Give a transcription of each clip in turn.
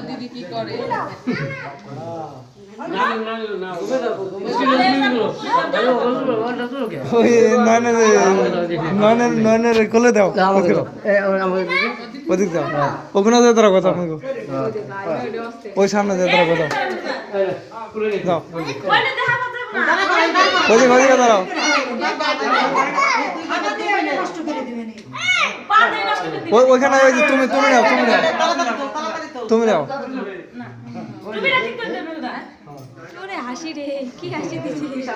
দিদি কি করে নয়নের খুলে দাও ওদিক যাও ওখানে যেতে রাখো কথা আমাকে ওই সামনে যেতে রাখো দাও যাও ওদিক ওদিকে দাঁড়াও ওইখানে ওই যে তুমি নাও তুমি নাও হাসি রে কি হাসি দিছিস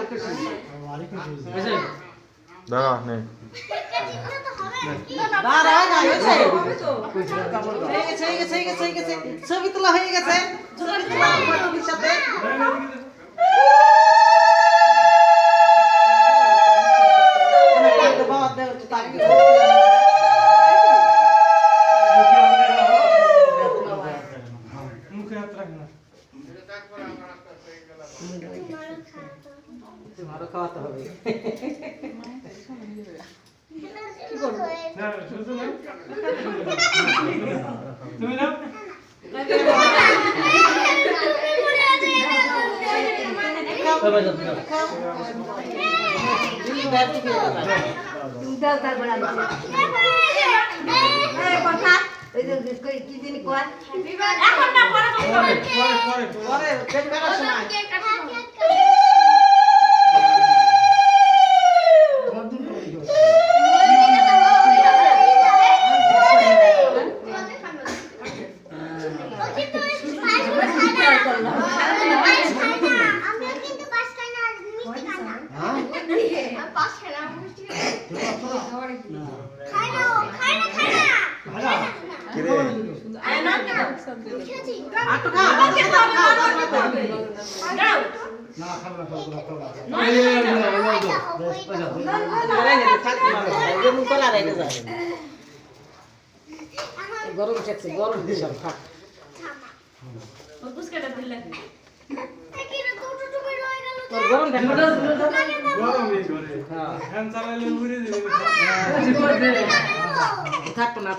দাঁড়া নেই ছবি তোলা হয়ে গেছে তোমারও খাওয়াতে হবে তুমি না গরম উঠেছে গরম দিশাল থাক গরম দেখো গরম এই করে হ্যাঁ ফ্যান চালালে উড়ে যাবে থাকতো না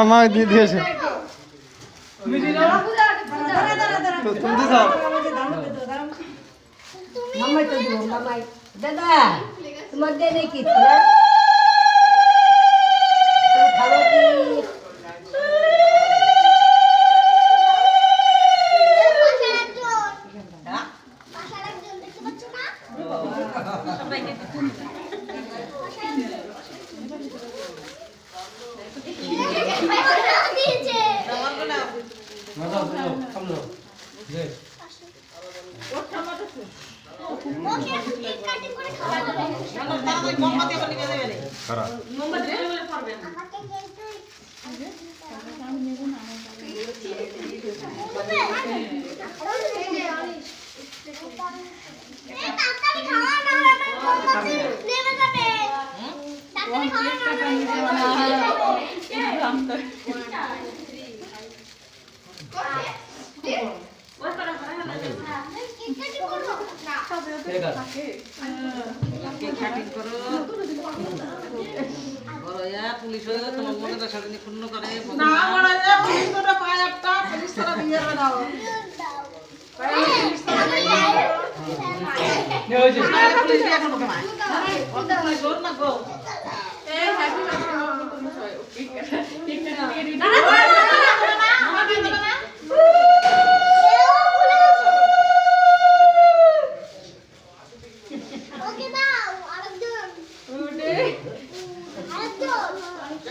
মা দিয়েছে দাদা তোমার দেয় কি ভালো কি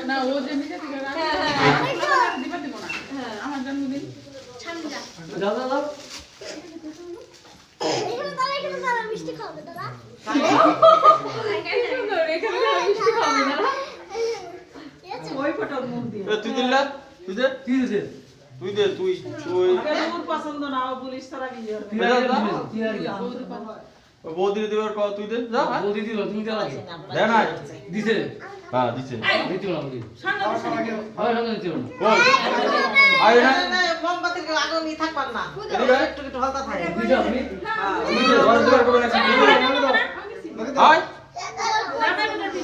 না ও যে নিজে থেকে দিবা দিব না আমার জন্মদিন মিষ্টি খাবে দাদা ওই ফটোর মুখ দিয়ে তুই দিলা তুই দে তুই দে তুই তুই তোর পছন্দ না ও পুলিশ তারা বিয়ে বৌদি দিবার কও তুই দে যা বৌদি দিল তুমি দাও আগে দে না দিছে হ্যাঁ দিছে দিতে না বৌদি হয় না দিতে না কই আয় না মোমবাতি আগে নি থাকবার না একটু একটু হালকা থাকে দিছো আপনি দিছে ওর দিবার কবে না আয়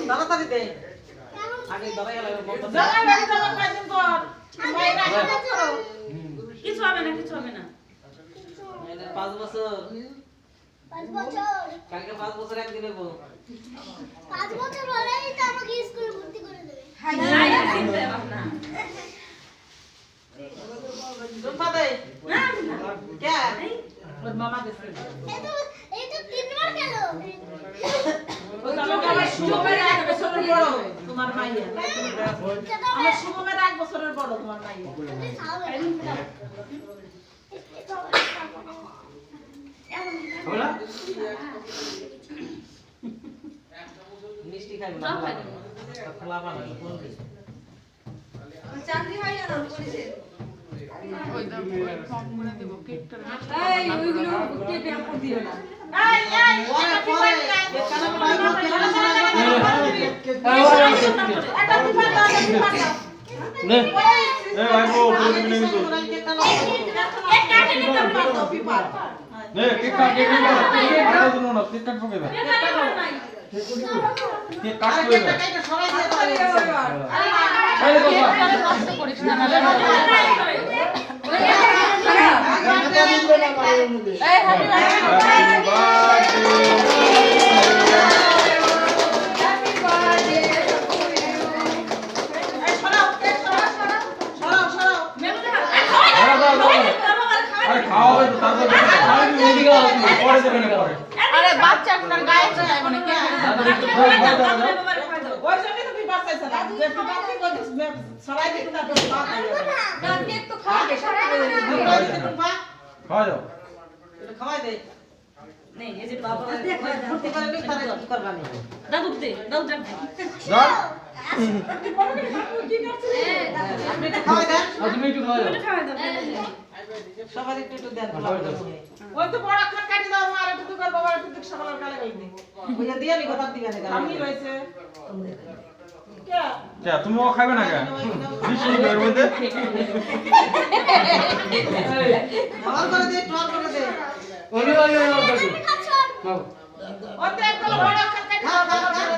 তাড়াতাড়ি দে আগে দাঁড়াই গেল মোমবাতি কিছু হবে না কিছু হবে না 5 বছর 5 বছর কালকে 5 বছর একদিন নেব 5 বছর হলেই তো আমাকে স্কুলে ভর্তি করে দেবে জুম্পা দে কে ওর মামা গেছে এই তো 3 বার গেল তোমার মাইয়া আমার শুভমের 1 বছরের বড় তোমার মাইয়া হলা মিষ্টি খাইব না খোলা বানা কোন কিছু চাকরি হয় না পুলিশে ওই দাম ওই ফর্ম করে দেব কেকটা এই ওইগুলো কেটে আপনি দিও না পরে পরে নে এ ভাই বউ বৌদি নে কিন্তু নে কেক কাট কেক কাট আরে দিন না কেক কাট পকে দে কেক কাট পকে দে আরে বাবা নষ্ট করিস না এই হ্যাপি আরে খাওয়াবে তো তারপর পরে দেবে না পরে আরে বাচ্চা আপনার গায়ে চলে মানে কে ওই জন্যই তো বিবাহ চাইছ না যে বিবাহ কি কইছিস সরাই দিতে না তো বাপ না কেক তো খাবে সারা খাওয়া যাও এটা খাওয়াই দে নেই এই যে বাবা ভর্তি করে নি তারে কি করবা নি দাদু দে দাদু যাক যা আপনি এটা খাওয়াই দেন তুমি একটু খাওয়া যাও সবার একটু একটু দেন ওই তো বড় খান কাটি দাও মার একটু দুবার বাবা একটু দিক সকালের কালে গইনি ওই দিয়া নি কথা দিবেন না আমি রইছে কে কে তুমি ও খাবে না কে বিশ এর মধ্যে খাওয়ার করে দে খাওয়ার করে দে ওই ওই ওই খাচ্ছ নাও ওই তো একদম বড় খান কাটি দাও